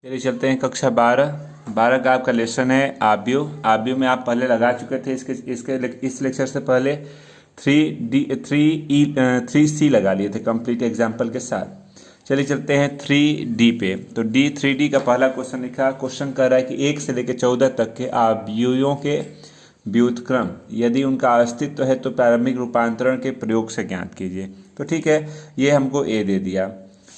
चलिए चलते हैं कक्षा 12 का आपका लेसन है आव्यूह में आप पहले लगा चुके थे। इस लेक्चर से पहले 3C लगा लिए थे कंप्लीट एग्जाम्पल के साथ। चलिए चलते हैं 3D पे। तो 3D का पहला क्वेश्चन लिखा। क्वेश्चन कह रहा है कि 1 से लेकर 14 तक के आव्यूहों के व्युत्क्रम यदि उनका अस्तित्व है तो प्रारंभिक रूपांतरण के प्रयोग से ज्ञात कीजिए। तो ठीक है, ये हमको ए दे दिया,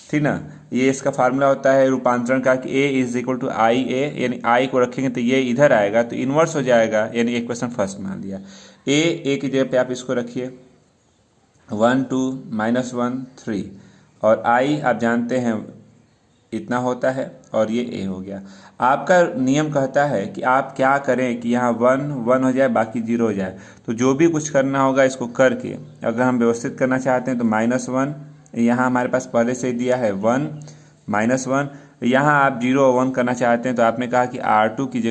ठीक ना। ये इसका फार्मूला होता है रूपांतरण का कि a is equal to I ए, यानी आई को रखेंगे तो ये इधर आएगा तो इन्वर्स हो जाएगा, यानी एक क्वेश्चन फर्स्ट मान लिया। ए की जगह पे आप इसको रखिए 1 2 -1 3 और आई आप जानते हैं इतना होता है और ये ए हो गया। आपका नियम कहता है कि आप क्या करें कि यहाँ 1 1 हो जाए बाकी 0 हो जाए। तो जो भी कुछ करना होगा इसको करके अगर हम व्यवस्थित करना चाहते हैं तो -1 यहाँ हमारे पास पहले से दिया है 1 -1। यहाँ आप 0 और 1 करना चाहते हैं तो आपने कहा कि R2 की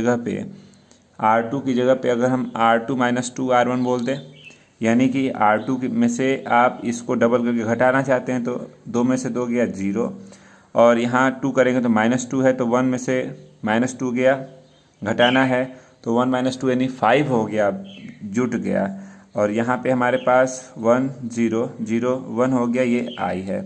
जगह पे अगर हम R2 - 2 R1 बोल दें, यानी कि R2 में से आप इसको डबल करके घटाना चाहते हैं तो 2 में से 2 गया 0 और यहाँ 2 करेंगे तो -2 है तो 1 में से -2 गया, घटाना है तो 1 - 2 यानी 5 हो गया, जुट गया। और यहाँ पे हमारे पास 1 0 0 1 हो गया, ये आई है।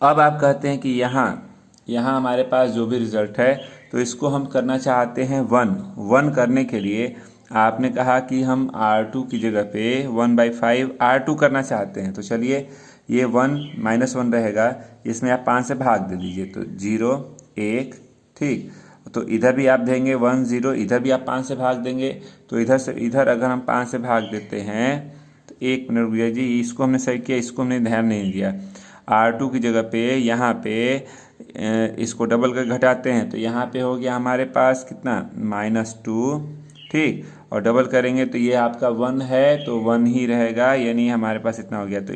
अब आप कहते हैं कि यहाँ हमारे पास जो भी रिजल्ट है तो इसको हम करना चाहते हैं 1 करने के लिए आपने कहा कि हम R2 की जगह पे 1/5 R2 करना चाहते हैं। तो चलिए ये 1 -1 रहेगा, इसमें आप 5 से भाग दे दीजिए तो 0 1, ठीक। तो इधर भी आप देंगे 1 0, इधर भी आप 5 से भाग देंगे तो इधर से इधर अगर हम 5 से भाग देते हैं तो 1 मिनट रुकिए जी, इसको हमने सही किया, इसको हमने ध्यान नहीं दिया। R2 की जगह पे यहाँ पे इसको डबल कर घटाते हैं तो यहाँ पे हो गया हमारे पास कितना -2, ठीक। और डबल करेंगे तो ये आपका 1 है तो 1 ही रहेगा, यानी हमारे पास इतना हो गया। तो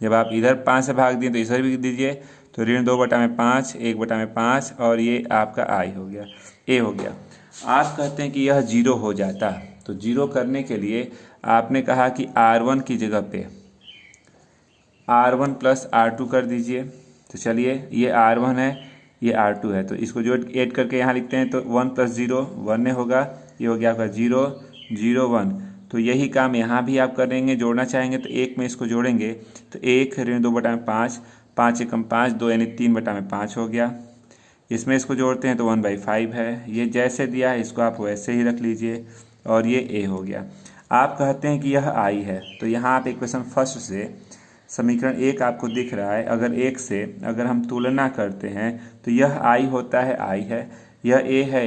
जब आप इधर 5 से भाग दिए तो इधर भी दीजिए तो ऋण 2/5 1/5 और ये आपका आई हो गया, ए हो गया। आप कहते हैं कि यह 0 हो जाता, तो 0 करने के लिए आपने कहा कि R1 की जगह पे R1 + R2 कर दीजिए। तो चलिए ये R1 है ये R2 है तो इसको जो ऐड करके यहाँ लिखते हैं तो 1 + 0 1 होगा, ये हो गया आपका 0 0 1। तो यही काम यहाँ भी आप करेंगे, जोड़ना चाहेंगे तो 1 में इसको जोड़ेंगे तो 1 ऋण 2/5 5 एकम 5 2 यानी 3/5 हो गया। इसमें इसको जोड़ते हैं तो 1/5 है, ये जैसे दिया है इसको आप वैसे ही रख लीजिए और ये ए हो गया। आप कहते हैं कि यह आई है तो यहाँ आप इक्वेशन फर्स्ट से समीकरण 1 आपको दिख रहा है, अगर 1 से अगर हम तुलना करते हैं तो यह आई होता है आई है, यह ए है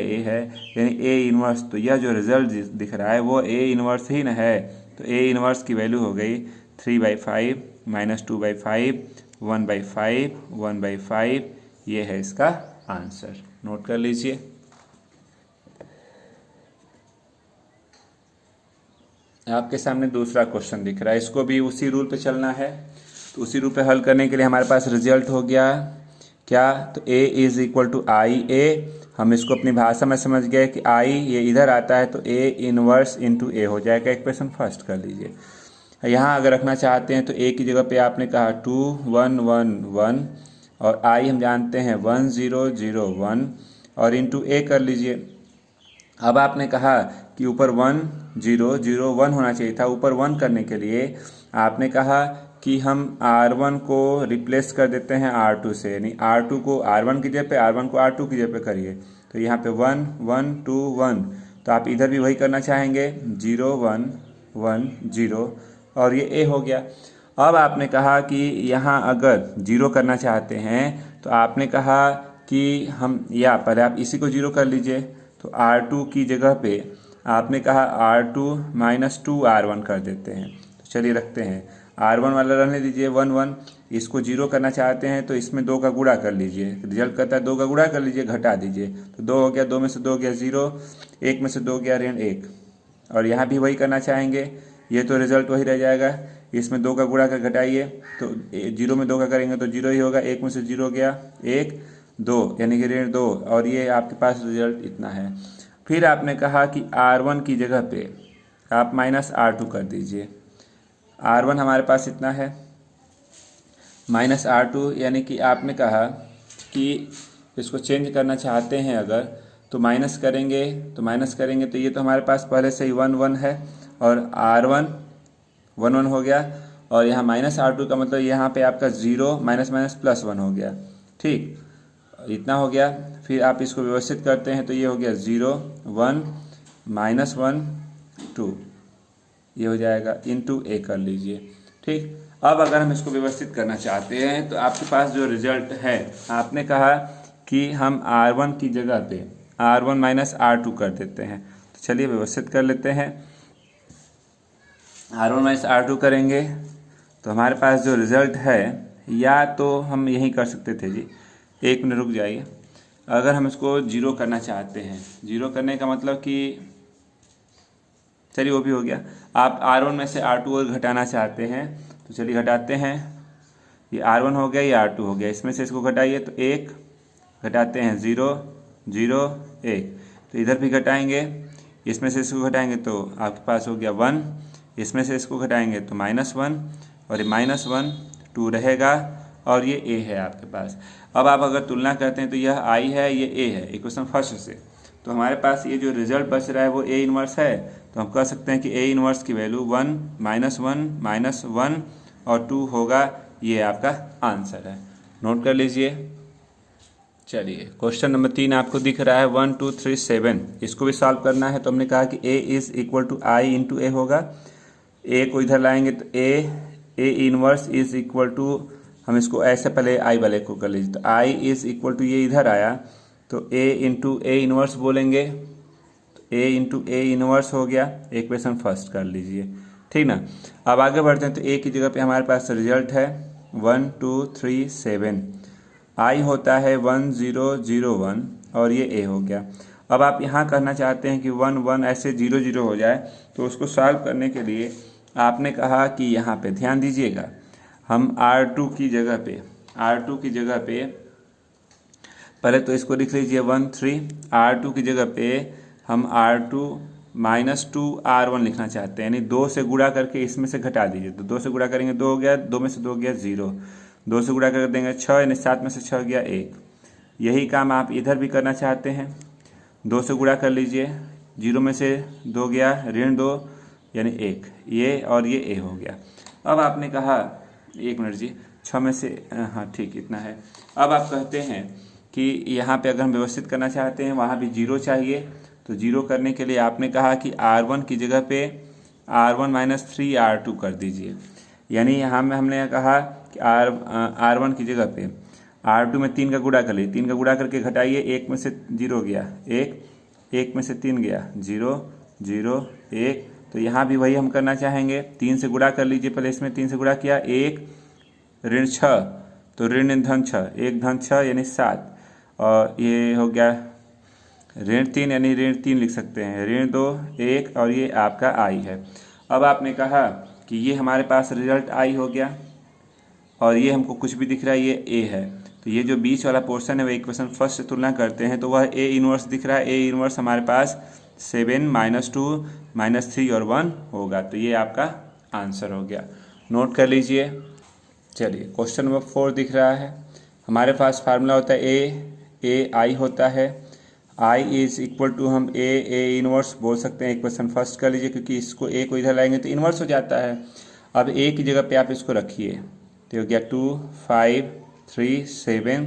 यानी ए इन्वर्स। तो यह जो रिजल्ट दिख रहा है वो ए इन्वर्स ही न है। तो ए इन्वर्स की वैल्यू हो गई 3/5 -2/5 1/5 1/5, ये है इसका आंसर। नोट कर लीजिए। आपके सामने दूसरा क्वेश्चन दिख रहा है, इसको भी उसी रूल पे चलना है। तो उसी रूल पे हल करने के लिए हमारे पास रिजल्ट हो गया क्या, तो a is equal to I ए। हम इसको अपनी भाषा में समझ गए कि आई ये इधर आता है तो a इनवर्स इंटू ए हो जाएगा। इक्वेशन फर्स्ट कर लीजिए। यहाँ अगर रखना चाहते हैं तो a की जगह पे आपने कहा 2 1 1 1 और i हम जानते हैं 1 0 0 1 और इंटू ए कर लीजिए। अब आपने कहा कि ऊपर 1 0 0 1 होना चाहिए था, ऊपर 1 करने के लिए आपने कहा कि हम R1 को रिप्लेस कर देते हैं R2 से, यानी R2 को R1 की जगह पे R1 को R2 की जगह पे करिए। तो यहाँ पे 1 1 2 1, तो आप इधर भी वही करना चाहेंगे 0 1 1 0 और ये ए हो गया। अब आपने कहा कि यहाँ अगर 0 करना चाहते हैं तो आपने कहा कि हम या पहले आप इसी को 0 कर लीजिए। तो R2 की जगह पे आपने कहा R2 - 2 R1 कर देते हैं। तो चलिए रखते हैं R1 वाला रहने दीजिए 1 1, इसको 0 करना चाहते हैं तो इसमें 2 का गुणा कर लीजिए। रिजल्ट करता है 2 का गुणा कर लीजिए, घटा दीजिए तो 2 हो गया, 2 में से 2 गया 0, 1 में से 2 गया ऋण 1। और यहाँ भी वही करना चाहेंगे, ये तो रिजल्ट वही रह जाएगा। इसमें 2 का गुणा कर घटाइए तो 0 में 2 का करेंगे तो 0 ही होगा, 1 में से 0 गया 1 2 यानी कि ऋण 2 और ये आपके पास रिजल्ट इतना है। फिर आपने कहा कि R1 की जगह पे आप -R2 कर दीजिए। R1 हमारे पास इतना है -R2, यानी कि आपने कहा कि इसको चेंज करना चाहते हैं अगर तो माइनस करेंगे तो ये तो हमारे पास पहले से ही 1 1 है और R1 1 1 हो गया और यहाँ -R2 का मतलब यहाँ पे आपका 0 माइनस माइनस प्लस 1 हो गया। ठीक, इतना हो गया। फिर आप इसको व्यवस्थित करते हैं तो ये हो गया 0 1 -1 2, ये हो जाएगा इंटू ए कर लीजिए। ठीक, अब अगर हम इसको व्यवस्थित करना चाहते हैं तो आपके पास जो रिजल्ट है, आपने कहा कि हम R1 की जगह पे R1 माइनस R2 कर देते हैं। तो चलिए व्यवस्थित कर लेते हैं। R1 माइनस R2 करेंगे तो हमारे पास जो रिज़ल्ट है, या तो हम यही कर सकते थे जी, एक मिनट रुक जाइए। अगर हम इसको जीरो करना चाहते हैं, जीरो करने का मतलब कि चलिए वो भी हो गया। आप R1 में से R2 और घटाना चाहते हैं तो चलिए घटाते हैं। ये R1 हो गया, ये R2 हो गया, इसमें से इसको घटाइए तो 1 घटाते हैं 0 0 1, तो इधर भी घटाएंगे, इसमें से इसको घटाएंगे तो आपके पास हो गया 1, इसमें से इसको घटाएंगे तो -1 और ये -1 2 रहेगा और ये a है आपके पास। अब आप अगर तुलना करते हैं तो यह I है, ये a है इक्वेशन फर्स्ट से, तो हमारे पास ये जो रिजल्ट बच रहा है वो a इनवर्स है। तो हम कह सकते हैं कि a इनवर्स की वैल्यू 1 -1 और 2 होगा। ये आपका आंसर है, नोट कर लीजिए। चलिए क्वेश्चन नंबर 3 आपको दिख रहा है 1 2 3 7, इसको भी सॉल्व करना है। तो हमने कहा कि a is equal to I into A होगा। a को इधर लाएंगे तो a inverse is equal to, हम इसको ऐसे पहले I वाले को कर लीजिए, तो I इज इक्वल टू ये इधर आया तो a इंटू ए इनवर्स बोलेंगे, तो a इंटू ए इनवर्स हो गया, इक्वेशन फर्स्ट कर लीजिए। ठीक ना, अब आगे बढ़ते हैं तो a की जगह पे हमारे पास रिजल्ट है 1 2 3 7, I होता है 1 0 0 1 और ये a हो गया। अब आप यहाँ करना चाहते हैं कि 1 1 ऐसे 0 0 हो जाए, तो उसको सॉल्व करने के लिए आपने कहा कि यहाँ पे ध्यान दीजिएगा, हम R2 की जगह पे पहले तो इसको लिख लीजिए 1 3, R2 की जगह पे हम R2 माइनस 2 R1 लिखना चाहते हैं, यानी 2 से गुणा करके इसमें से घटा दीजिए। तो 2 से गुणा करेंगे 2 हो गया, 2 में से 2 गया 0, 2 से गुणा कर देंगे 6, यानी 7 में से 6 गया 1। यही काम आप इधर भी करना चाहते हैं, 2 से गुणा कर लीजिए, 0 में से 2 गया ऋण 2 यानी 1, ये और ये a हो गया। अब आपने कहा, एक मिनट जी, 6 में से, हाँ ठीक इतना है। अब आप कहते हैं कि यहाँ पे अगर हम व्यवस्थित करना चाहते हैं वहाँ भी 0 चाहिए, तो 0 करने के लिए आपने कहा कि R1 की जगह पे R1 माइनस 3 R2 कर दीजिए। यानी यहाँ में हमने कहा कि R1 की जगह पे R2 में 3 का गुणा कर लीजिए, 3 का गुणा करके घटाइए, 1 में से 0 गया 1, 1 में से 3 गया 0 0 1, तो यहाँ भी वही हम करना चाहेंगे, 3 से गुणा कर लीजिए। पहले इसमें 3 से गुणा किया, 1 ऋण 6 तो ऋण धन 6, 1 धन 6 यानी 7, और ये हो गया ऋण 3 यानी ऋण 3 लिख सकते हैं, ऋण 2 1 और ये आपका I है। अब आपने कहा कि ये हमारे पास रिजल्ट I हो गया और ये हमको कुछ भी दिख रहा है, ये a है, तो ये जो बीच वाला पोर्शन है वह इक्वेशन फर्स्ट से तुलना करते हैं तो वह a इनवर्स दिख रहा है। a इनवर्स हमारे पास 7 -2 -3 और 1 होगा, तो ये आपका आंसर हो गया, नोट कर लीजिए। चलिए क्वेश्चन नंबर 4 दिख रहा है, हमारे पास फार्मूला होता है a I होता है, I इज इक्वल टू हम a इनवर्स बोल सकते हैं, इक्वेशन फर्स्ट कर लीजिए क्योंकि इसको a को इधर लाएंगे तो इनवर्स हो जाता है। अब a की जगह पे आप इसको रखिए, तो हो गया 2 5 3 7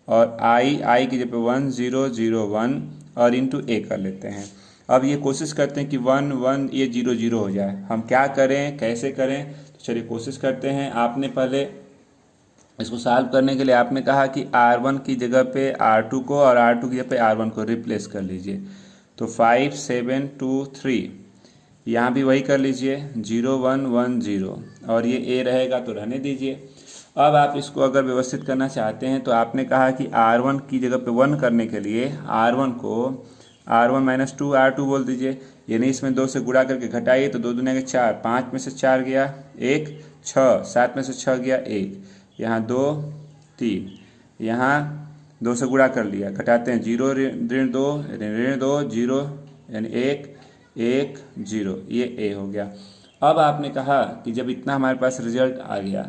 और I की जगह पे 1 0 0 1 और इंटू a कर लेते हैं। अब ये कोशिश करते हैं कि 1 1 ये 0 0 हो जाए, हम क्या करें कैसे करें, तो चलिए कोशिश करते हैं। आपने पहले इसको सॉल्व करने के लिए आपने कहा कि R1 की जगह पे R2 को और R2 की जगह पे R1 को रिप्लेस कर लीजिए, तो 5 7 2 3, यहाँ भी वही कर लीजिए 0 1 1 0 और ये a रहेगा तो रहने दीजिए। अब आप इसको अगर व्यवस्थित करना चाहते हैं तो आपने कहा कि R1 की जगह पे 1 करने के लिए R1 को R1 माइनस 2 R2 बोल दीजिए, यानी इसमें 2 से गुणा करके घटाइए तो 2 दूनी के 4, 5 में से 4 गया 1, 6 7 में से 6 गया 1, यहाँ 2 3, यहाँ 2 से गुणा कर लिया, घटाते हैं 0 ऋण 2 0 यानी 1 1 0, ये a हो गया। अब आपने कहा कि जब इतना हमारे पास रिजल्ट आ गया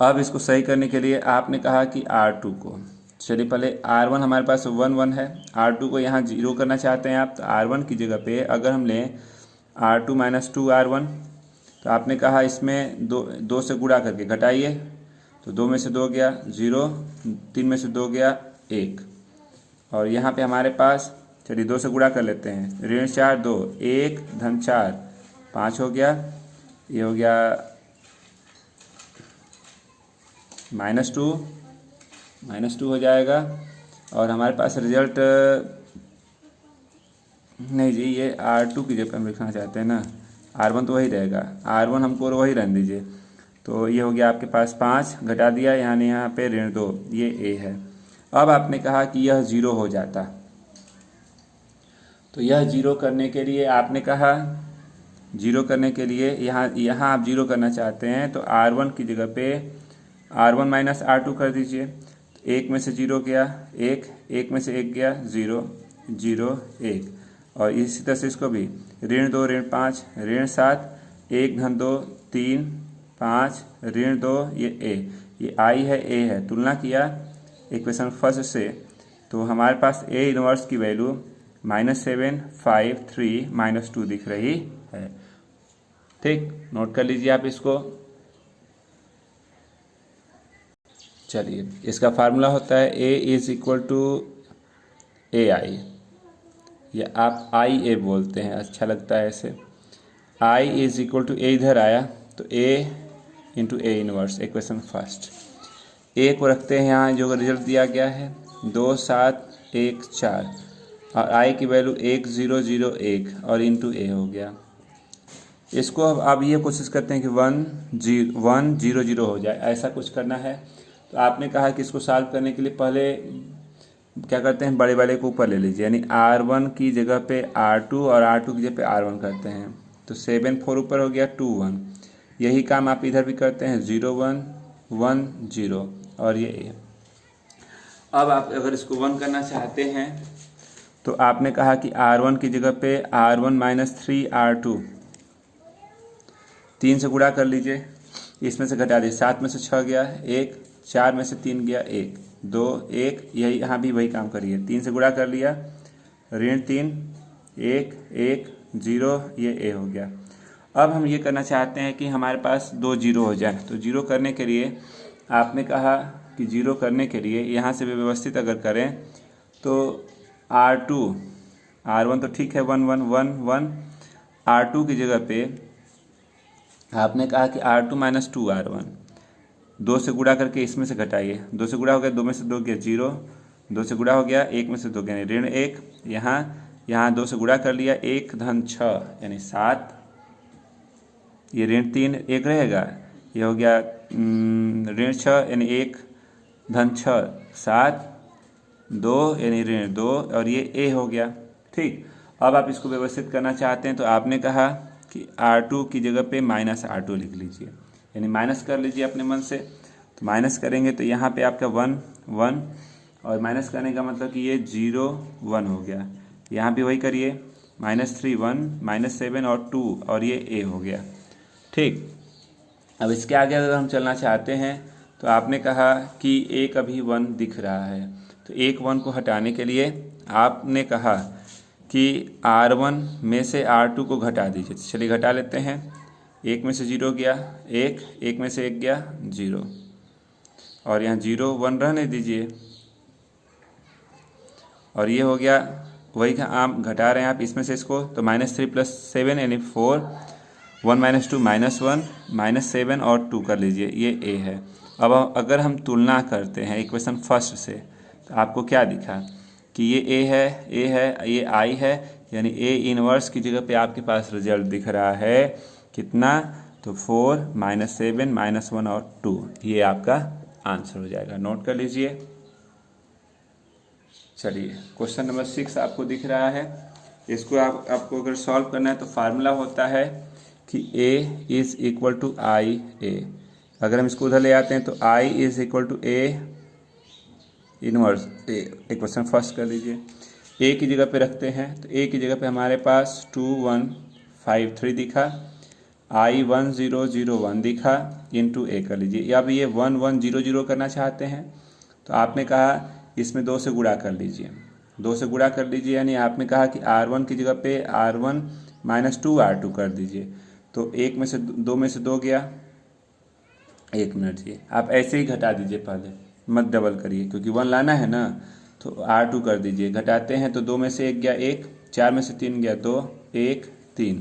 अब इसको सही करने के लिए आपने कहा कि R2 को, चलिए पहले R1 हमारे पास 1 1 है, R2 को यहाँ 0 करना चाहते हैं आप, तो R1 की जगह पे अगर हम लें R2 - 2R1, तो आपने कहा इसमें दो से गुणा करके घटाइए, तो 2 में से 2 गया 0, 3 में से 2 गया 1, और यहाँ पे हमारे पास, चलिए 2 से गुणा कर लेते हैं, ऋण 4 2, 1 धन 4 5 हो गया, ये हो गया -2 हो जाएगा, और हमारे पास रिजल्ट, नहीं जी ये R2 की जगह हम लिखना चाहते हैं ना, R1 तो वही रहेगा, R1 हमको वही रहने दीजिए, तो ये हो गया आपके पास 5 घटा दिया, यानी यहाँ पे ऋण 2, ये A है। अब आपने कहा कि यह 0 हो जाता, तो यह 0 करने के लिए आपने कहा, 0 करने के लिए यहाँ आप 0 करना चाहते हैं, तो R1 की जगह पे R1 - R2 कर दीजिए, तो 1 में से 0 गया 1, 1 में से 1 गया 0 0 1, और इसी तरह से इसको भी ऋण 2 ऋण 5 ऋण 7, 1 धन 2 3 5 ऋण 2, ये I है A है, तुलना किया इक्वेशन फर्स्ट से, तो हमारे पास A इनवर्स की वैल्यू -7 5 3 -2 दिख रही है। ठीक, नोट कर लीजिए आप इसको। चलिए, इसका फार्मूला होता है A = AI, या आप IA बोलते हैं, अच्छा लगता है ऐसे। I = A इधर आया, तो A × A inverse, equation first. A को रखते हैं यहाँ, जो रिजल्ट दिया गया है 2 7 1 4, और I की वैल्यू 1 0 0 1, और इंटू A हो गया। इसको अब ये कोशिश करते हैं कि 1 0 0 हो जाए, ऐसा कुछ करना है। तो आपने कहा कि इसको सॉल्व करने के लिए पहले क्या करते हैं, बड़े वाले को ऊपर ले लीजिए, यानी R1 की जगह पे R2 और R2 की जगह पे R1 करते हैं, तो 7 4 ऊपर हो गया 2 1, यही काम आप इधर भी करते हैं, 0 1 1 0, और ये अब आप अगर इसको 1 करना चाहते हैं, तो आपने कहा कि R1 की जगह पे R1 - 3R2, 3 से गुणा कर लीजिए, इसमें से घटा दीजिए, 7 में से 6 गया 1, 4 में से 3 गया 1 2 1, यही यहाँ भी वही काम करिए, 3 से गुणा कर लिया, ऋण 3 1 1 0, ये A हो गया। अब हम ये करना चाहते हैं कि हमारे पास 2 0 हो जाए, तो 0 करने के लिए आपने कहा कि 0 करने के लिए यहाँ से व्यवस्थित अगर करें, तो R2 R1 तो ठीक है 1 1 1 1, R2 की जगह पे आपने कहा कि R2 - 2R1, 2 से गुणा करके इसमें से घटाइए, 2 से गुणा हो गया, 2 में से 2 गया 0, 2 से गुणा हो गया, 1 में से 2 गया ऋण 1, यहाँ 2 से गुणा कर लिया, 1 धन 6 यानी 7, ये ऋण 3 1 रहेगा, ये हो गया ऋण 6 यानी 1 धन 6 7 2 यानी ऋण 2, और ये A हो गया। ठीक, अब आप इसको व्यवस्थित करना चाहते हैं, तो आपने कहा कि R2 की जगह पे -R2 लिख लीजिए, यानी माइनस कर लीजिए अपने मन से, तो माइनस करेंगे तो यहाँ पे आपका 1 1, और माइनस करने का मतलब कि ये 0 1 हो गया, यहाँ भी वही करिए, -3 1 -7 और 2, और ये A हो गया। ठीक, अब इसके आगे अगर हम चलना चाहते हैं, तो आपने कहा कि एक अभी 1 दिख रहा है, तो एक 1 को हटाने के लिए आपने कहा कि R1 में से R2 को घटा दीजिए, चलिए घटा लेते हैं, 1 में से 0 गया 1, 1 में से 1 गया 0, और यहाँ 0 1 रहने दीजिए, और ये हो गया वही का आप घटा रहे हैं आप इसमें से इसको, तो -3 + 7 यानी 4, 1 - 2 -1 -7 और 2 कर लीजिए, ये A है। अब अगर हम तुलना करते हैं इक्वेशन फर्स्ट से, तो आपको क्या दिखा कि ये A है ये I है, यानी A इनवर्स की जगह पे आपके पास रिजल्ट दिख रहा है कितना, तो 4 -7 -1 और 2, ये आपका आंसर हो जाएगा, नोट कर लीजिए। चलिए, क्वेश्चन नंबर 6 आपको दिख रहा है, इसको आपको अगर सॉल्व करना है, तो फार्मूला होता है कि A = IA, अगर हम इसको उधर ले आते हैं, तो I = A inverse, equation first कर लीजिए, A की जगह पे रखते हैं, तो A की जगह पे हमारे पास 2 1 5 3 दिखा, I1001 दिखा इंटू ए कर लीजिए। अब ये 1100 करना चाहते हैं तो आपने कहा इसमें 2 से गुणा कर लीजिए, 2 से गुणा कर लीजिए, यानी आपने कहा कि R1 की जगह पे R1 - 2R2 कर दीजिए। तो 1 में से 2 में से 2 गया, 1 मिनट जी, आप ऐसे ही घटा दीजिए, पहले मत डबल करिए क्योंकि 1 लाना है ना। तो R2 कर दीजिए, घटाते हैं तो 2 में से 1 गया 1, 4 में से 3 गया 2, 1 3,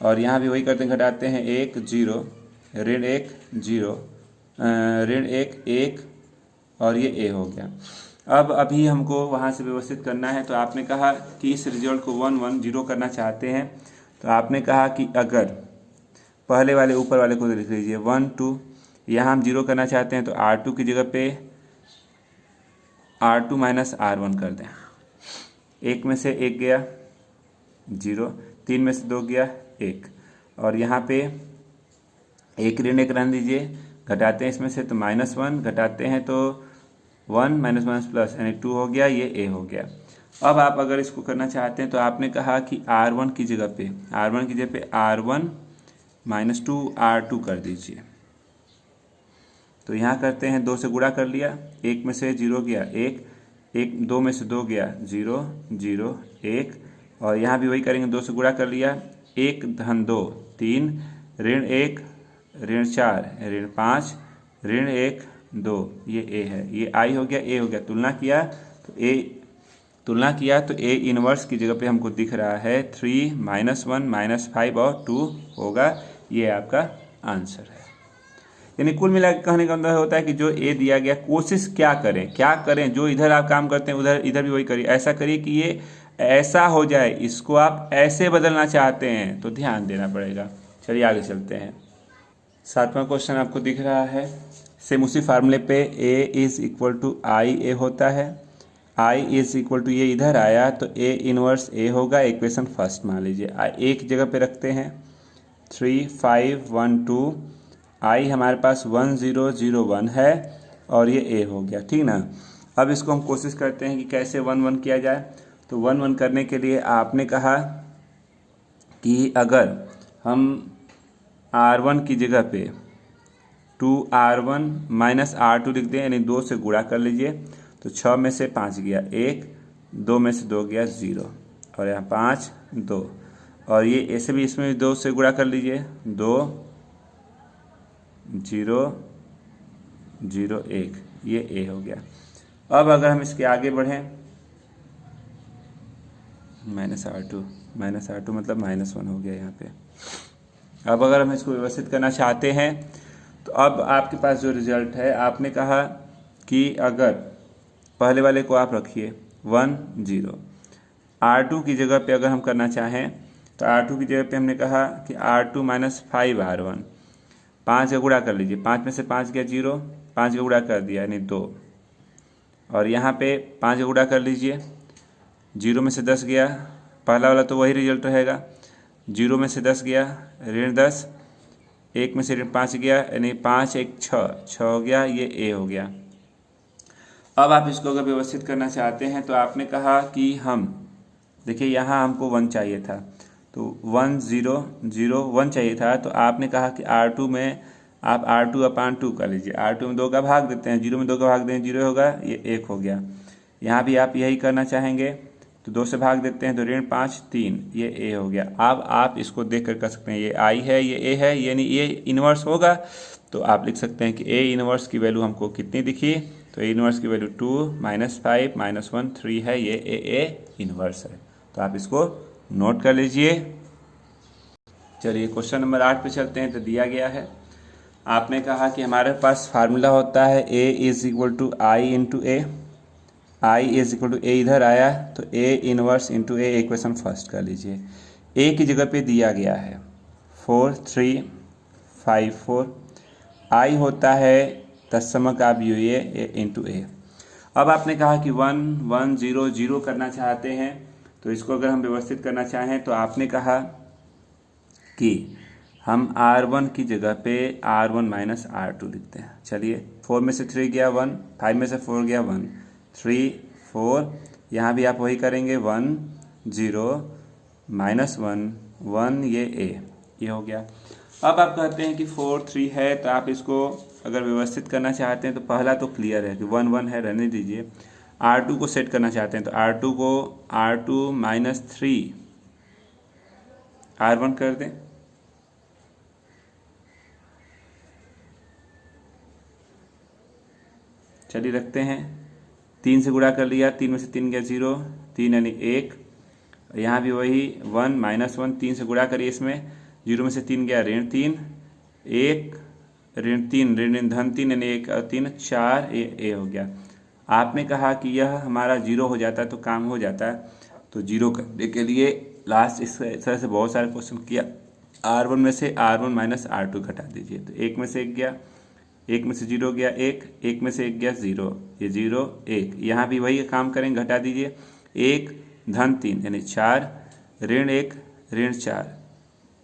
और यहाँ भी वही करते हैं, घटाते हैं 1 0, ऋण 1 0, ऋण 1 1, और ये ए हो गया। अब अभी हमको वहाँ से व्यवस्थित करना है, तो आपने कहा कि इस रिजल्ट को 110 करना चाहते हैं, तो आपने कहा कि अगर पहले वाले ऊपर वाले को लिख लीजिए 1 2, यहाँ हम 0 करना चाहते हैं तो R2 की जगह पे R2 - R1 कर दें। 1 में से 1 गया 0, 3 में से 2 गया 1, और यहाँ पे 1 ऋण 1 रहने दीजिए, घटाते हैं इसमें से तो -1, घटाते हैं तो 1 - 1 प्लस यानी 2 हो गया, ये ए हो गया। अब आप अगर इसको करना चाहते हैं तो आपने कहा कि R1 की जगह पे R1 - 2R2 कर दीजिए। तो यहाँ करते हैं, 2 से गुणा कर लिया, 1 में से 0 गया 1, 2 में से 2 गया 0 0 1, और यहाँ भी वही करेंगे, 2 से गुणा कर लिया, 1 धन 2 3, ऋण 1 ऋण 4 ऋण 5, ऋण 1 2, ये ए है, ये आई हो गया, ए हो गया। तुलना किया तो ए इनवर्स की जगह पे हमको दिख रहा है 3 -1 -5 और 2 होगा, ये आपका आंसर है। यानी कुल मिला के कहने का अंदर होता है कि जो ए दिया गया, कोशिश क्या करें, जो इधर आप काम करते हैं इधर भी वही करिए, ऐसा करिए कि ये ऐसा हो जाए, इसको आप ऐसे बदलना चाहते हैं तो ध्यान देना पड़ेगा। चलिए आगे चलते हैं। 7वां क्वेश्चन आपको दिख रहा है, सेम उसी फार्मूले पे A = IA होता है, I = ये इधर आया तो A इनवर्स A होगा, इक्वेशन फर्स्ट मान लीजिए। A की जगह पे रखते हैं 3 5 1 2, I हमारे पास 1001 है और ये A हो गया, ठीक ना। अब इसको हम कोशिश करते हैं कि कैसे 1 1 किया जाए। तो 1 1 करने के लिए आपने कहा कि अगर हम R1 की जगह पे 2R1 - R2 लिख दें, यानी 2 से गुणा कर लीजिए, तो 6 में से 5 गया 1, 2 में से 2 गया 0, और यहाँ 5 2, और ये ऐसे भी इसमें 2 से गुणा कर लीजिए, 2 0 0 1, ये ए हो गया। अब अगर हम इसके आगे बढ़ें, -R2 मतलब -1 हो गया यहाँ पे। अब अगर हम इसको व्यवस्थित करना चाहते हैं तो अब आपके पास जो रिजल्ट है, आपने कहा कि अगर पहले वाले को आप रखिए 1 0, R2 की जगह पे अगर हम करना चाहें तो R2 की जगह पे हमने कहा कि R2 - 5R1, 5 का गुणा कर लीजिए, 5 में से 5 गया 0, 5 का गुणा कर दिया यानी 2, और यहाँ पे 5 का गुणा कर लीजिए, 0 में से 10 गया, पहला वाला तो वही रिजल्ट रहेगा, 0 में से 10 गया ऋण 10, 1 में से ऋण 5 गया, यानी 5 1 6 हो गया, ये ए हो गया। अब आप इसको अगर व्यवस्थित करना चाहते हैं तो आपने कहा कि हम देखिए यहाँ हमको 1 चाहिए था, तो 1 0 0 1 चाहिए था, तो आपने कहा कि R2 में आप R2/2 कर लीजिए, R2 में 2 का भाग देते हैं, 0 में 2 का भाग दें 0 होगा, ये 1 हो गया। यहाँ भी आप यही करना चाहेंगे तो 2 से भाग देते हैं तो ऋण 5 3, ये ए हो गया। अब आप इसको देख कर सकते हैं, ये आई है ये ए है, यानी ये इनवर्स होगा, तो आप लिख सकते हैं कि ए इनवर्स की वैल्यू हमको कितनी दिखी, तो ए इनवर्स की वैल्यू 2 -5 -1 3 है, ये ए इनवर्स है। तो आप इसको नोट कर लीजिए। चलिए क्वेश्चन नंबर 8 पे चलते हैं। तो दिया गया है, आपने कहा कि हमारे पास फार्मूला होता है A = I × A, I = A इधर आया तो A inverse × A, equation first कर लीजिए। A की जगह पे दिया गया है 4 3 5 4, I होता है तत्समक अवयवी × A। अब आपने कहा कि 1 1 0 0 करना चाहते हैं, तो इसको अगर हम व्यवस्थित करना चाहें तो आपने कहा कि हम R1 की जगह पे R1 - R2 लिखते हैं। चलिए 4 में से 3 गया 1, 5 में से 4 गया 1, 3 4, यहाँ भी आप वही करेंगे 1 0 -1 1, ये ए, ये हो गया। अब आप कहते हैं कि 4 3 है, तो आप इसको अगर व्यवस्थित करना चाहते हैं तो पहला तो क्लियर है कि 1 1 है, रहने दीजिए। R2 को सेट करना चाहते हैं तो R2 को R2 माइनस 3 R1 कर दें। चलिए रखते हैं, 3 से गुणा कर लिया, 3 में से 3 गया 0, 3 यानी 1। यहाँ भी वही 1 माइनस 1, 3 से गुणा करिए, इसमें 0 में से 3 गया ऋण 3, 1 ऋण 3 ऋण धन 3 यानी 1 और 3 4, ए हो गया। आपने कहा कि यह हमारा 0 हो जाता है तो काम हो जाता है, तो 0 करने के लिए लास्ट इस तरह से बहुत सारे क्वेश्चन किया। R1 में से R1 माइनस R2 घटा दीजिए, तो 1 में से 1 गया, 1 में से 0 गया 1, 1 में से 1 गया 0, ये 0 1। यहाँ भी वही काम करेंगे, घटा दीजिए, 1 धन 3 यानी 4, ऋण 1 ऋण 4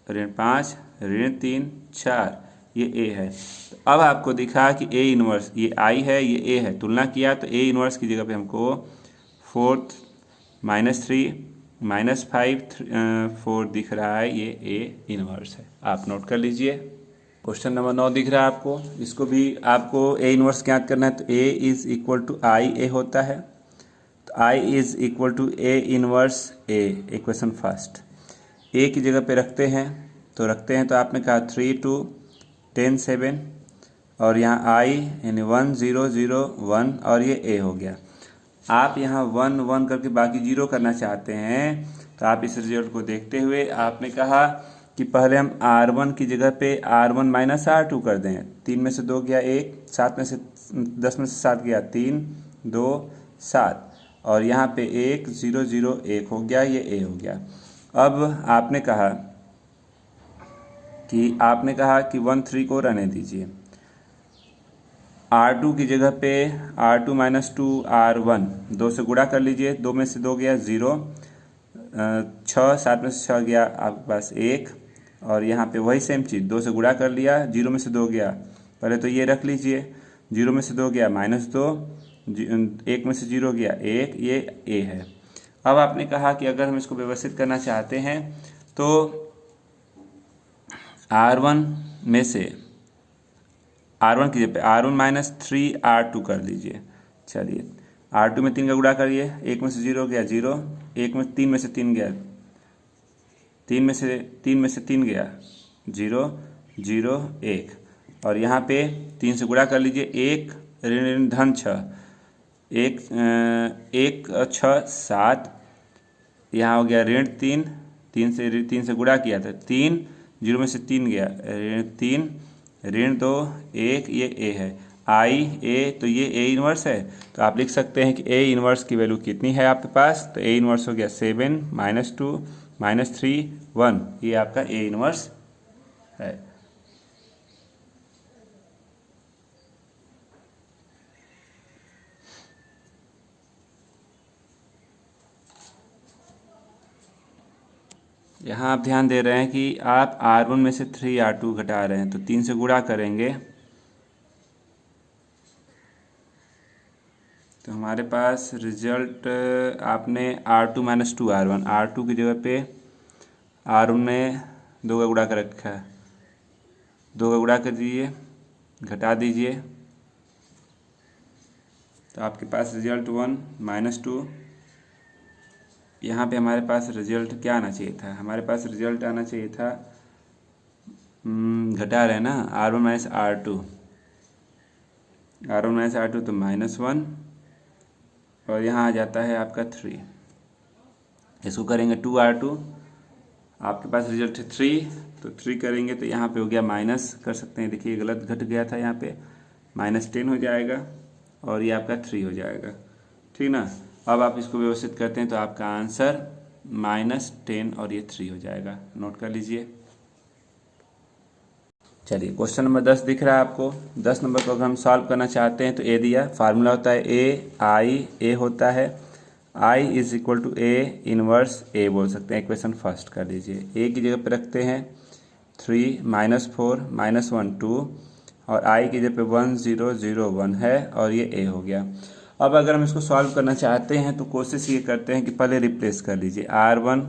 ऋण 5 ऋण 3 4, ये ए है। तो अब आपको दिखा कि ए इनवर्स, ये आई है ये ए है, तुलना किया तो ए इनवर्स की जगह पे हमको 4 माइनस 3 माइनस 5 4 दिख रहा है, ये ए इनवर्स है। आप नोट कर लीजिए। क्वेश्चन नंबर 9 दिख रहा है आपको, इसको भी आपको ए इनवर्स ज्ञात करना है। तो A is equal to I A होता है, तो I is equal to A inverse A, equation first. A की जगह पे रखते हैं तो आपने कहा 3 2 10 7, और यहाँ आई यानी 1 0 0 1, और ये ए हो गया। आप यहाँ 1 1 करके बाकी 0 करना चाहते हैं, तो आप इस रिजल्ट को देखते हुए आपने कहा कि पहले हम R1 की जगह पे R1 माइनस R2 कर दें। 3 में से 2 गया 1, 7 में से 10 में से 7 गया 3 2 7, और यहाँ पे 1 0 0 1 हो गया, ये ए हो गया। अब आपने कहा कि 1 3 को रहने दीजिए, R2 की जगह पे R2 माइनस 2 R1 2 से गुणा कर लीजिए, 2 में से 2 गया 0, 6 7 में से 6 गया आपके पास 1, और यहाँ पे वही सेम चीज़ 2 से गुणा कर लिया, 0 में से 2 गया, पहले तो ये रख लीजिए, 0 में से 2 गया माइनस 2, 1 में से 0 गया 1, ये ए है। अब आपने कहा कि अगर हम इसको व्यवस्थित करना चाहते हैं तो R1 में से R1 की जगह पे R1 माइनस 3 R2 कर लीजिए। चलिए R2 में 3 का गुणा करिए, 1 में से 0 गया 0, 1 में 3 में से 3 गया 3 में से 3 गया 0 0 1, और यहाँ पे 3 से गुणा कर लीजिए, 1 ऋण धन 6 1 1 6 7, यहाँ हो गया ऋण 3 3 से गुणा किया था 3, 0 में से 3 गया ऋण 3 ऋण 2 1, ये ए है। आई ए, तो ये ए इनवर्स है, तो आप लिख सकते हैं कि ए इनवर्स की वैल्यू कितनी है आपके पास, तो ए इनवर्स हो गया 7 माइनस 2 माइनस 3 1, ये आपका ए इनवर्स है। यहाँ आप ध्यान दे रहे हैं कि आप R1 में से 3 R2 घटा रहे हैं, तो 3 से गुणा करेंगे तो हमारे पास रिजल्ट, आपने R2 माइनस 2 R1, R2 की जगह पे R1 में 2 का गुणा कर रखा है, 2 का गुणा कर दीजिए, घटा दीजिए, तो आपके पास रिजल्ट 1 माइनस 2। यहाँ पे हमारे पास रिजल्ट क्या आना चाहिए था, हमारे पास रिजल्ट आना चाहिए था, घटा रहे ना, R1 minus R2, R1 minus R2 तो माइनस 1, और यहाँ आ जाता है आपका 3। इसको करेंगे 2 R2, आपके पास रिजल्ट है 3, तो 3 करेंगे तो यहाँ पे हो गया माइनस, कर सकते हैं, देखिए गलत घट गया था, यहाँ पे माइनस 10 हो जाएगा, और ये आपका 3 हो जाएगा, ठीक ना। अब आप इसको व्यवस्थित करते हैं तो आपका आंसर माइनस 10 और ये 3 हो जाएगा, नोट कर लीजिए। चलिए क्वेश्चन नंबर 10 दिख रहा है आपको। 10 नंबर को अगर हम सॉल्व करना चाहते हैं तो ए दिया, फार्मूला होता है ए आई ए होता है, I is equal to A inverse A बोल सकते हैं, इक्वेशन फर्स्ट कर लीजिए। ए की जगह पे रखते हैं 3 माइनस 4 माइनस 1 2, और आई की जगह पे 1 0 0 1 है, और ये ए हो गया। अब अगर हम इसको सॉल्व करना चाहते हैं तो कोशिश ये करते हैं कि पहले रिप्लेस कर लीजिए, R1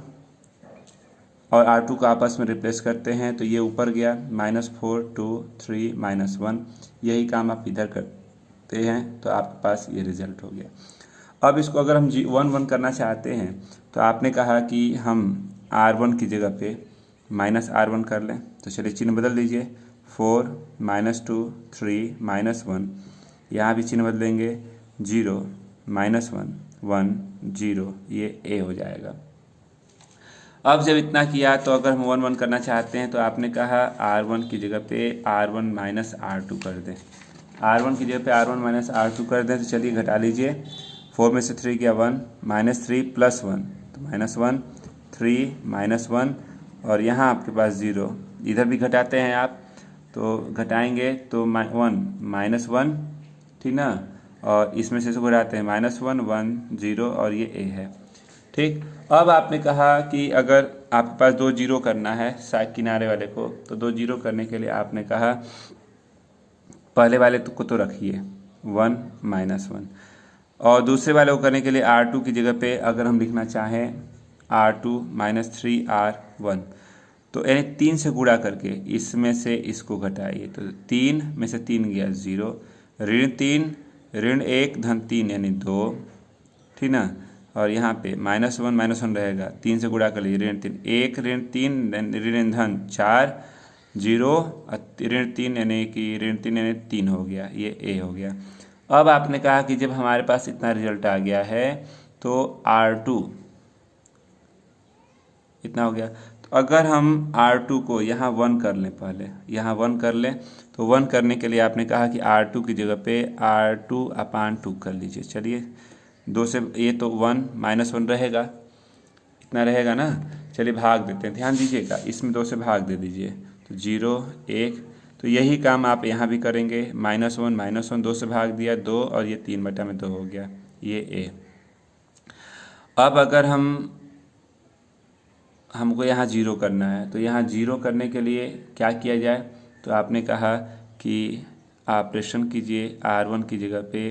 और R2 को आपस में रिप्लेस करते हैं तो ये ऊपर गया, -4 2 3 -1। यही काम आप इधर करते हैं तो आपके पास ये रिजल्ट हो गया। अब इसको अगर हम 1 करना चाहते हैं तो आपने कहा कि हम R1 की जगह पे -R1 कर लें, तो चलिए चिन्ह बदल दीजिए, 4 -2 3 -1, यहाँ भी चिन्ह बदलेंगे, 0 -1 1 0, ये A हो जाएगा। अब जब इतना किया तो अगर हम 1 करना चाहते हैं तो आपने कहा R1 की जगह पे R1 -R2 कर दें, R1 की जगह पे R1 -R2 कर दें। तो चलिए घटा लीजिए, 4 में से 3 गया 1, -3 + 1 तो -1 3 -1, और यहाँ आपके पास 0, इधर भी घटाते हैं आप तो घटाएंगे तो 1 -1, ठीक ना, और इसमें से इसको घटाते हैं -1 1 0, और ये A है। ठीक, अब आपने कहा कि अगर आपके पास 2 0 करना है साइड किनारे वाले को, तो 2 0 करने के लिए आपने कहा पहले वाले को तो रखिए 1 -1, और दूसरे वाले को करने के लिए R2 की जगह पे अगर हम लिखना चाहें R2 -3R1, तो यानी 3 से गुणा करके इसमें से इसको घटाइए, तो 3 में से 3 गया 0, -3 -1 -3 यानी 2, ठीक ना, और यहाँ पे -1 -1 रहेगा, 3 से गुणा कर लीजिए, -3 1 -3 धन 4 0 -3 यानी कि -3 यानी 3 हो गया, ये A हो गया। अब आपने कहा कि जब हमारे पास इतना रिजल्ट आ गया है तो R2 इतना हो गया, तो अगर हम R2 को यहाँ 1 कर लें, पहले यहाँ 1 कर लें, तो 1 करने के लिए आपने कहा कि R2 की जगह पे R2/2 कर लीजिए। चलिए 2 से ये तो 1 -1 रहेगा, इतना रहेगा ना, चलिए भाग देते हैं, ध्यान दीजिएगा, इसमें 2 से भाग दे दीजिए, तो 0 1, तो यही काम आप यहाँ भी करेंगे, -1 -1 2 से भाग दिया 2, और ये 3/2 हो गया, ये A। अब अगर हमको यहाँ 0 करना है, तो यहाँ 0 करने के लिए क्या किया जाए, तो आपने कहा कि ऑपरेशन कीजिए R1 की जगह पे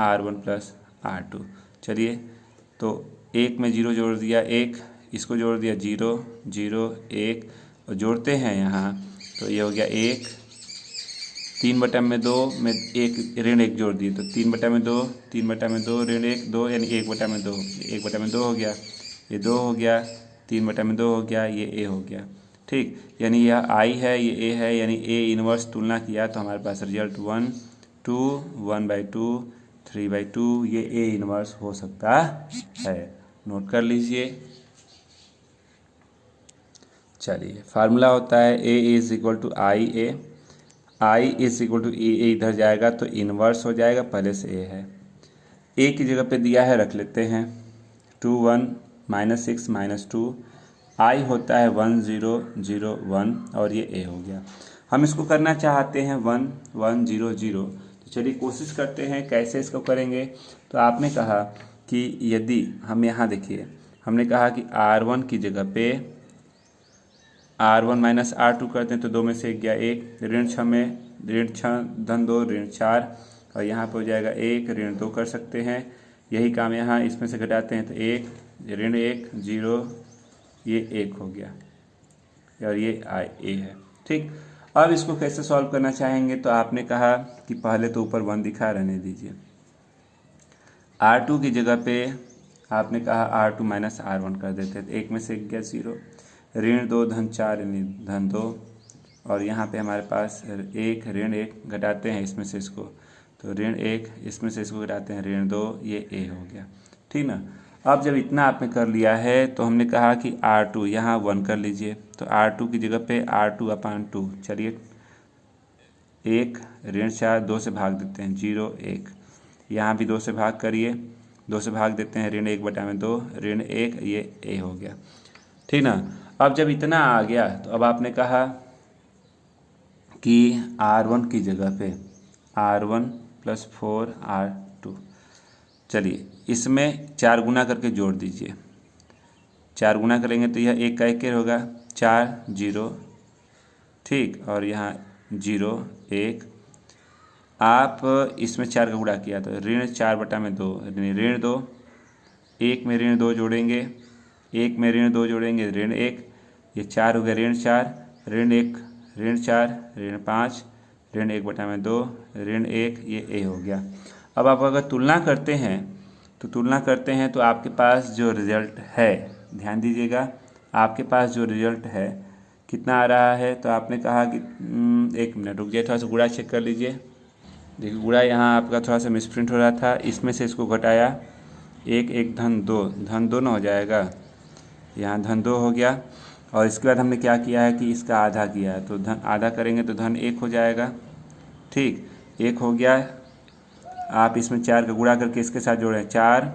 R1 + R2। चलिए तो 1 में 0 जोड़ दिया 1, इसको जोड़ दिया 0 0 1, और जोड़ते हैं यहाँ तो ये हो गया 1, 3/2 में 1 -1 जोड़ दिए तो 3/2 3/2 -1 2 यानी 1/2, 1/2 हो गया, ये 2 हो गया, 3/2 हो गया, ये A हो गया। ठीक, यानी यह I है, ये A है, यानी A इनवर्स तुलना किया तो हमारे पास रिजल्ट 1 2 1/2 3/2, ये A इनवर्स हो सकता है। नोट कर लीजिए। चलिए फार्मूला होता है A = IA, I = A, इधर जाएगा तो इनवर्स हो जाएगा, पहले से A है, A की जगह पे दिया है, रख लेते हैं 2 1 -6 -2, I होता है 1 0 0 1, और ये A हो गया। हम इसको करना चाहते हैं 1 1 0 0, तो चलिए कोशिश करते हैं कैसे इसको करेंगे। तो आपने कहा कि यदि हम यहाँ देखिए, हमने कहा कि R1 की जगह पे R1 - R2 करते हैं तो 2 में से 1 गया 1, -6 में -6 धन 2 -4, और यहाँ पर हो जाएगा 1 -2 कर सकते हैं। यही काम यहाँ इसमें से घटाते हैं तो 1 -1 0, ये 1 हो गया, और ये A है। ठीक, अब इसको कैसे सॉल्व करना चाहेंगे, तो आपने कहा कि पहले तो ऊपर 1 दिखा, रहने दीजिए। R2 की जगह पे आपने कहा R2 - R1 कर देते हैं, तो 1 में से 1 गया 0, -2 धन 4 यानी धन 2, और यहाँ पे हमारे पास 1 -1 घटाते हैं इसमें से इसको, तो -1 इसमें से इसको घटाते हैं -2, ये A हो गया। ठीक ना, अब जब इतना आपने कर लिया है तो हमने कहा कि R2 यहाँ 1 कर लीजिए, तो R2 की जगह पे R2/2, चलिए 1 -4 2 से भाग देते हैं 0 1, यहाँ भी 2 से भाग करिए, 2 से भाग देते हैं -1/2 -1, ये A हो गया। ठीक ना, अब जब इतना आ गया तो अब आपने कहा कि R1 की जगह पे R1 + 4R2, चलिए इसमें 4 गुना करके जोड़ दीजिए, 4 गुना करेंगे तो यह 1 का 1 होगा, 4 0, ठीक, और यहाँ 0 1, आप इसमें 4 का गुणा किया तो -4/2 -2, 1 में -2 जोड़ेंगे, 1 में -2 जोड़ेंगे -1, ये 4 हो गया, ऋण 4, ऋण 1, ऋण 4, ऋण 5, ऋण 1/2, ऋण 1, ये ए हो गया। अब आप अगर तुलना करते हैं तो आपके पास जो रिजल्ट है, ध्यान दीजिएगा, आपके पास जो रिजल्ट है कितना आ रहा है। तो आपने कहा कि 1 मिनट रुक जाइए, थोड़ा सा गुणा चेक कर लीजिए। देखिए गुणा यहाँ आपका थोड़ा सा मिसप्रिंट हो रहा था, इसमें से इसको घटाया, 1 1 धन 2, धन 2 ना हो जाएगा, यहाँ धन 2 हो गया। और इसके बाद हमने क्या किया है कि इसका आधा किया है, तो धन आधा करेंगे तो धन 1 हो जाएगा। ठीक, 1 हो गया। आप इसमें 4 का गुणा करके इसके साथ जोड़ें, 4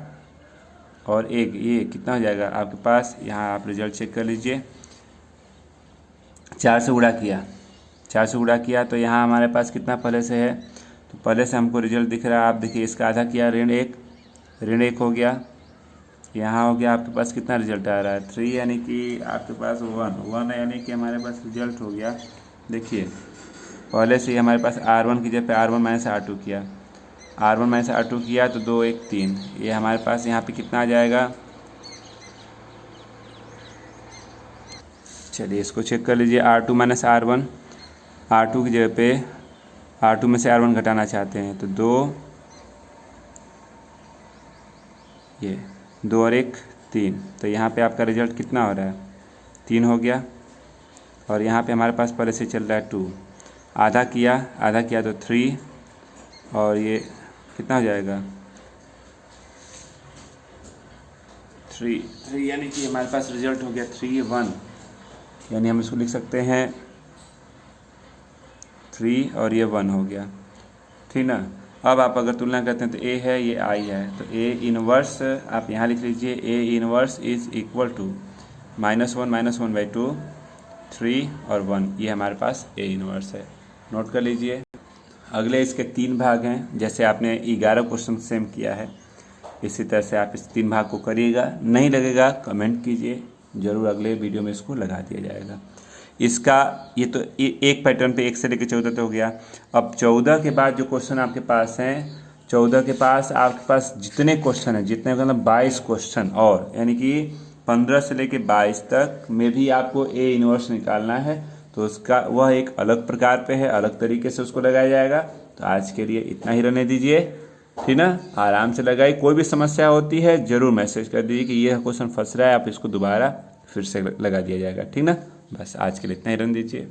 और 1, ये कितना हो जाएगा आपके पास। यहाँ आप रिजल्ट चेक कर लीजिए, 4 से गुणा किया, 4 से गुणा किया तो यहाँ हमारे पास कितना पहले से है, तो पहले से हमको रिजल्ट दिख रहा है। आप देखिए इसका आधा किया, ऋण 1 हो गया। यहाँ हो गया आपके पास कितना रिजल्ट आ रहा है, 3, यानी कि आपके पास 1 यानी कि हमारे पास रिजल्ट हो गया। देखिए पहले से ही हमारे पास R1 की जगह पे R1 माइनस R2 किया, R1 माइनस R2 किया तो 2 1 3, ये हमारे पास यहाँ पे कितना आ जाएगा। चलिए इसको चेक कर लीजिए, R2 माइनस R1, R2 की जगह पे R2 में से R1 घटाना चाहते हैं तो 2, ये 2 और 1 3, तो यहाँ पे आपका रिजल्ट कितना हो रहा है, 3 हो गया। और यहाँ पे हमारे पास पहले से चल रहा है 2, आधा किया तो 3, और ये कितना हो जाएगा 3 यानी कि हमारे पास रिजल्ट हो गया 3 1, यानी हम इसको लिख सकते हैं 3 और ये 1 हो गया, ठीक ना। अब आप अगर तुलना करते हैं तो ए है, ये आई है, तो ए इनवर्स आप यहाँ लिख लीजिए, A inverse is equal to -1/2, 3 और 1, ये हमारे पास ए इनवर्स है, नोट कर लीजिए। अगले इसके 3 भाग हैं, जैसे आपने 11 क्वेश्चन सेम किया है, इसी तरह से आप इस 3 भाग को करिएगा। नहीं लगेगा कमेंट कीजिए, ज़रूर अगले वीडियो में इसको लगा दिया जाएगा। इसका ये तो एक पैटर्न पे 1 से लेकर 14 तक हो गया। अब 14 के बाद जो क्वेश्चन आपके पास हैं, 14 के पास आपके पास जितने क्वेश्चन हैं, जितने मतलब 22 क्वेश्चन, और यानी कि 15 से लेकर 22 तक में भी आपको ए इनवर्स निकालना है, तो उसका वह एक अलग प्रकार पे है, अलग तरीके से उसको लगाया जाएगा। तो आज के लिए इतना ही रहने दीजिए, ठीक ना, आराम से लगाइए। कोई भी समस्या होती है ज़रूर मैसेज कर दीजिए कि ये क्वेश्चन फंस रहा है, आप इसको दोबारा फिर से लगा दिया जाएगा, ठीक ना। बस आज के लिए इतना ही रहने दीजिए।